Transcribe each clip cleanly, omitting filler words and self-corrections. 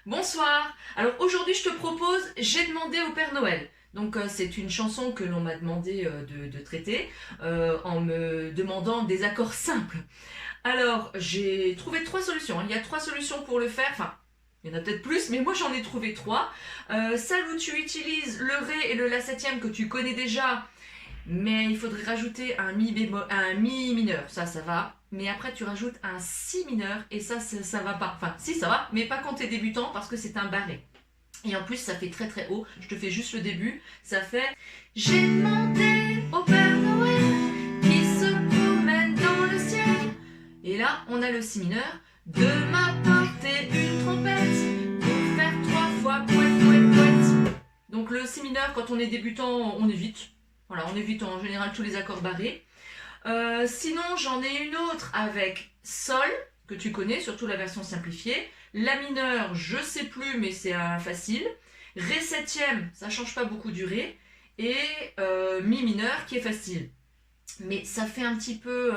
Bonsoir. Alors aujourd'hui je te propose J'ai demandé au Père Noël. Donc c'est une chanson que l'on m'a demandé de traiter en me demandant des accords simples. Alors j'ai trouvé trois solutions, hein. Il y a trois solutions pour le faire. Enfin, il y en a peut-être plus, mais moi j'en ai trouvé trois. Celle où tu utilises le Ré et le La septième que tu connais déjà, mais il faudrait rajouter un Mi bémol, un Mi mineur, ça va. Mais après tu rajoutes un Si mineur et ça va pas. Enfin si ça va, mais pas quand t'es débutant parce que c'est un barré. Et en plus ça fait très très haut. Je te fais juste le début. Ça fait J'ai demandé au Père Noël qui se promène dans le ciel. Et là on a le Si mineur. De m'apporter une trompette pour faire trois fois poète poète poète. Donc le Si mineur quand on est débutant on évite. Voilà, on évite en général tous les accords barrés. Sinon, j'en ai une autre avec Sol, que tu connais, surtout la version simplifiée. La mineur, je sais plus, mais c'est facile. Ré septième, ça change pas beaucoup du Ré. Et Mi mineur, qui est facile. Mais ça fait un petit peu...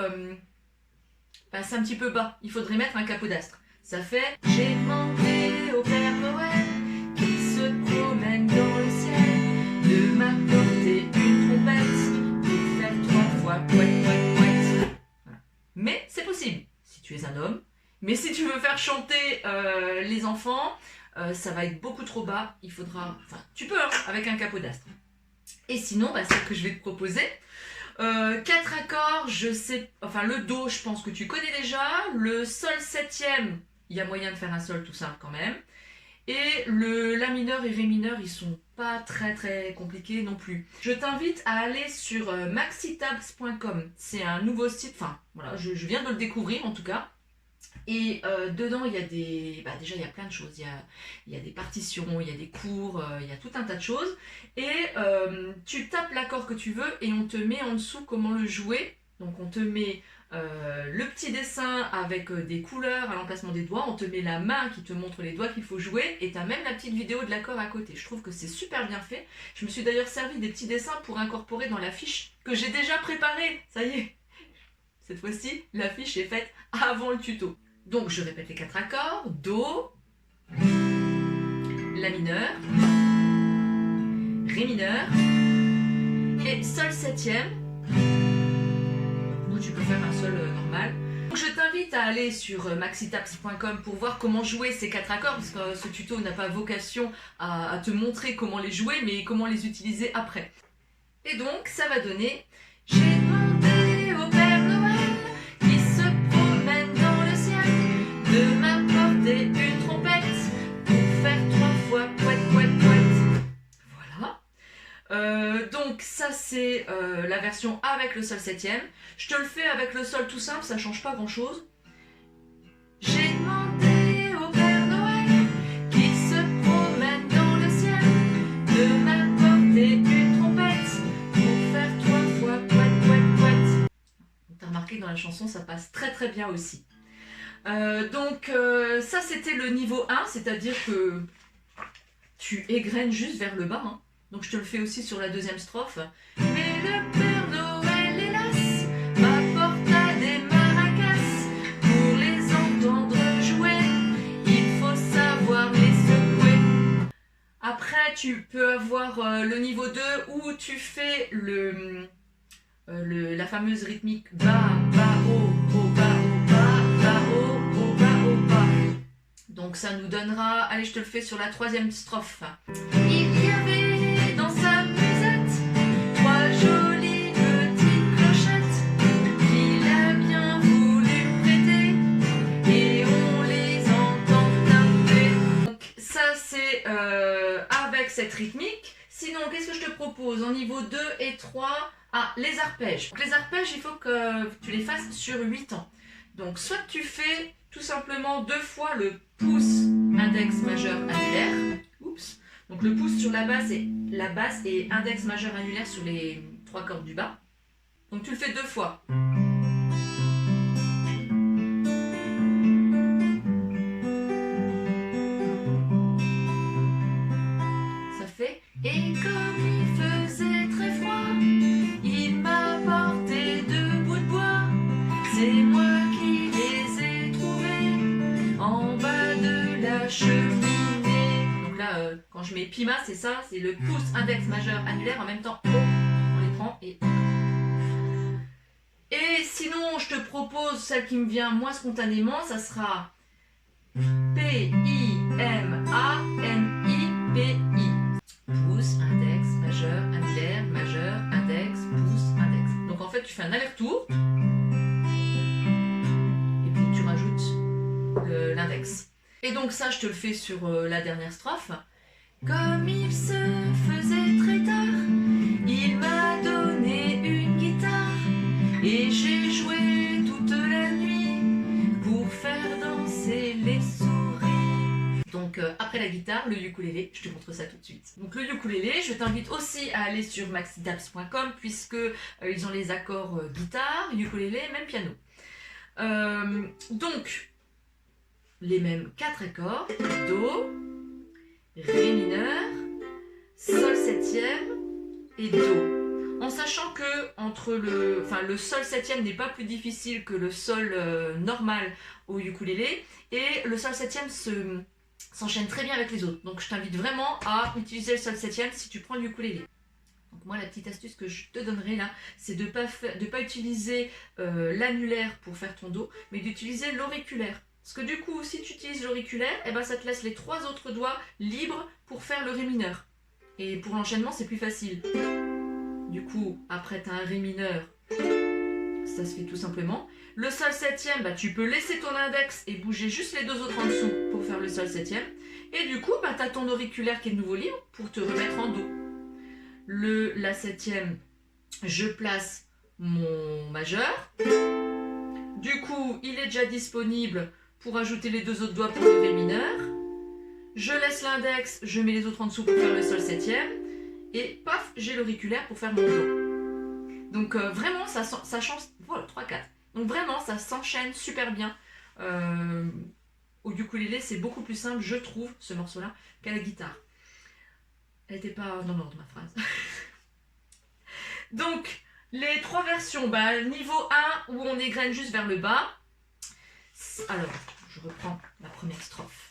c'est un petit peu bas. Il faudrait mettre un capodastre. Ça fait J'ai demandé au Père Noël qui se promène dans le ciel de m'apporter une trompette pour faire trois fois poète poète poète. Voilà. Mais c'est possible si tu es un homme. Mais si tu veux faire chanter les enfants, ça va être beaucoup trop bas. Il faudra, enfin, tu peux hein, avec un capodastre. Et sinon, celle que je vais te proposer. 4 accords, je sais, enfin le Do, je pense que tu connais déjà. Le Sol septième, il y a moyen de faire un Sol tout simple quand même. Et le La mineur et Ré mineur, ils sont pas très très compliqués non plus. Je t'invite à aller sur maxitabs.com. C'est un nouveau site, enfin voilà, je viens de le découvrir en tout cas. Et dedans, il y a des... déjà, il y a plein de choses. Il y a des partitions, il y a des cours, il y a tout un tas de choses. Et tu tapes l'accord que tu veux et on te met en dessous comment le jouer. Donc on te met le petit dessin avec des couleurs à l'emplacement des doigts. On te met la main qui te montre les doigts qu'il faut jouer. Et tu as même la petite vidéo de l'accord à côté. Je trouve que c'est super bien fait. Je me suis d'ailleurs servi des petits dessins pour incorporer dans la fiche que j'ai déjà préparée. Ça y est. Cette fois-ci, la fiche est faite avant le tuto. Donc je répète les 4 accords. Do, La mineur, Ré mineur et Sol septième. Ou tu peux faire un Sol normal. Donc je t'invite à aller sur maxitabs.com pour voir comment jouer ces 4 accords, parce que ce tuto n'a pas vocation à te montrer comment les jouer, mais comment les utiliser après. Et donc ça va donner J'ai demandé au Père Noël qui se promène dans le ciel de m'apporter une trompette pour faire 3 fois poète poète poète. Voilà. Donc ça c'est la version avec le Sol septième. Je te le fais avec le Sol tout simple, ça change pas grand chose. J'ai demandé au Père Noël qui se promène dans le ciel de m'apporter une trompette pour faire 3 fois poète poète poète. T'as remarqué que dans la chanson ça passe très très bien aussi. Donc ça c'était le niveau 1, c'est-à-dire que tu égrènes juste vers le bas. Hein. Donc je te le fais aussi sur la deuxième strophe. Mais le Père Noël hélas m'apporta des maracas pour les entendre jouer. Il faut savoir les secouer. Après tu peux avoir le niveau 2 où tu fais la fameuse rythmique bas, bas, haut, haut, bas, haut, bas, bas, haut, haut, bas, haut, bas. Donc ça nous donnera, allez je te le fais sur la troisième strophe. Il y avait dans sa musette 3 jolies petites clochettes qu'il a bien voulu prêter et on les entend taper. Donc ça c'est avec cette rythmique. Sinon qu'est-ce que je te propose en niveau 2 et 3? Les arpèges. Donc, les arpèges, il faut que tu les fasses sur 8 temps. Donc, soit tu fais tout simplement 2 fois le pouce index majeur annulaire. Oups. Donc, le pouce sur la basse et index majeur annulaire sur les 3 cordes du bas. Donc, tu le fais 2 fois. Ça fait et comme il faisait très froid, il m'a apporté 2 bouts de bois. C'est moi qui les ai trouvés en bas de la cheminée. là, quand je mets Pima, c'est ça, c'est le pouce, index, majeur, annulaire, en même temps, on les prend et... Et sinon, je te propose celle qui me vient moins spontanément, ça sera P-I-M-A-N-I-P-I. Pouce, index, majeur, annulaire, majeur, index, pouce, index. Donc en fait, tu fais un aller-retour et puis tu rajoutes l'index. Et donc ça, je te le fais sur la dernière strophe. Comme il se faisait très tard, il m'a donné une guitare et j'ai joué toute la nuit pour faire danser les souris. Donc après la guitare, le ukulélé, je te montre ça tout de suite. Donc le ukulélé, je t'invite aussi à aller sur maxidabs.com puisque ils ont les accords guitare, ukulélé, même piano. Donc les mêmes 4 accords, Do, Ré mineur, Sol septième et Do. En sachant que entre le Sol septième n'est pas plus difficile que le Sol normal au ukulélé et le Sol septième s'enchaîne très bien avec les autres. Donc je t'invite vraiment à utiliser le Sol septième si tu prends le ukulélé. Donc moi la petite astuce que je te donnerai là, c'est de pas utiliser l'annulaire pour faire ton Do, mais d'utiliser l'auriculaire. Parce que du coup, si tu utilises l'auriculaire, eh ben, ça te laisse les 3 autres doigts libres pour faire le Ré mineur. Et pour l'enchaînement, c'est plus facile. Du coup, après tu as un Ré mineur, ça se fait tout simplement. Le Sol septième, bah, tu peux laisser ton index et bouger juste les 2 autres en dessous pour faire le Sol septième. Et du coup, bah, tu as ton auriculaire qui est de nouveau libre pour te remettre en Do. La septième, je place mon majeur. Du coup, il est déjà disponible pour ajouter les 2 autres doigts pour le Ré mineur. Je laisse l'index, je mets les autres en dessous pour faire le Sol septième. Et paf, j'ai l'auriculaire pour faire mon Do. Donc vraiment, ça change... Voilà, 3, 4. Donc vraiment, ça s'enchaîne super bien. Au ukulélé, c'est beaucoup plus simple, je trouve, ce morceau-là, qu'à la guitare. Elle n'était pas dans l'ordre, ma phrase. Donc, les 3 versions. Bah, niveau 1, où on égrène juste vers le bas. Alors, je reprends la première strophe.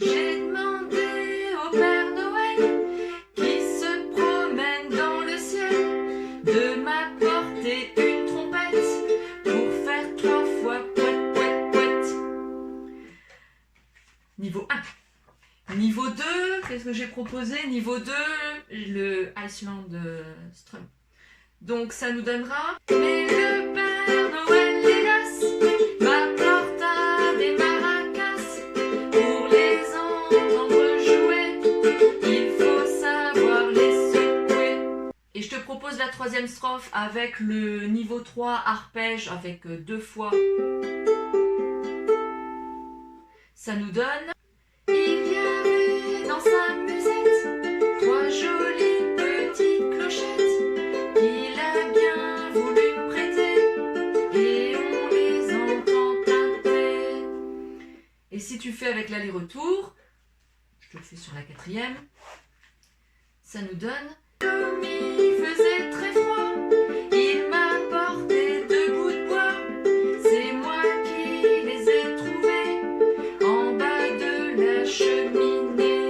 J'ai demandé au Père Noël, qui se promène dans le ciel, de m'apporter une trompette pour faire 3 fois pouet, pouet, pouet. Niveau 1. Niveau 2, qu'est-ce que j'ai proposé? Niveau 2, le Iceland Strum. Donc ça nous donnera... Mais le Père Noël, hélas, m'apporta des maracas pour les entendre jouer. Il faut savoir les secouer. Et je te propose la 3e strophe avec le niveau 3 arpège avec 2 fois. Ça nous donne... Il y avait dans sa musette 3 jolies petites clochettes qu'il a bien voulu me prêter et on les entend tinter. Et si tu fais avec l'aller-retour, je te le fais sur la 4e, ça nous donne... Comme il faisait très froid, il m'a porté 2 bouts de bois, c'est moi qui les ai trouvés en bas de la cheminée.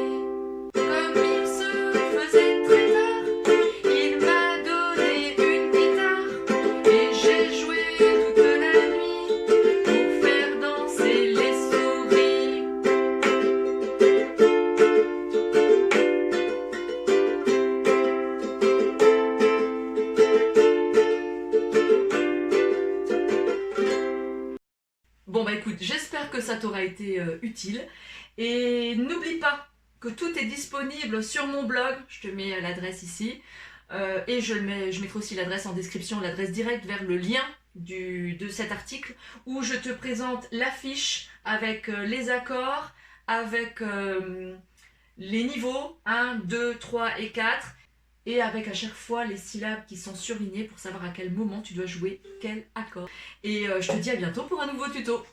Comme il se faisait très tard, il m'a donné une guitare et j'ai joué toute la nuit pour faire danser les souris. Bon bah écoute, j'espère que ça t'aura été utile et n'oublie pas que tout est disponible sur mon blog, je te mets l'adresse ici et je mettrai aussi l'adresse en description, l'adresse directe vers le lien de cet article où je te présente la fiche avec les accords, avec les niveaux 1, 2, 3 et 4 et avec à chaque fois les syllabes qui sont surlignées pour savoir à quel moment tu dois jouer quel accord. Et je te dis à bientôt pour un nouveau tuto.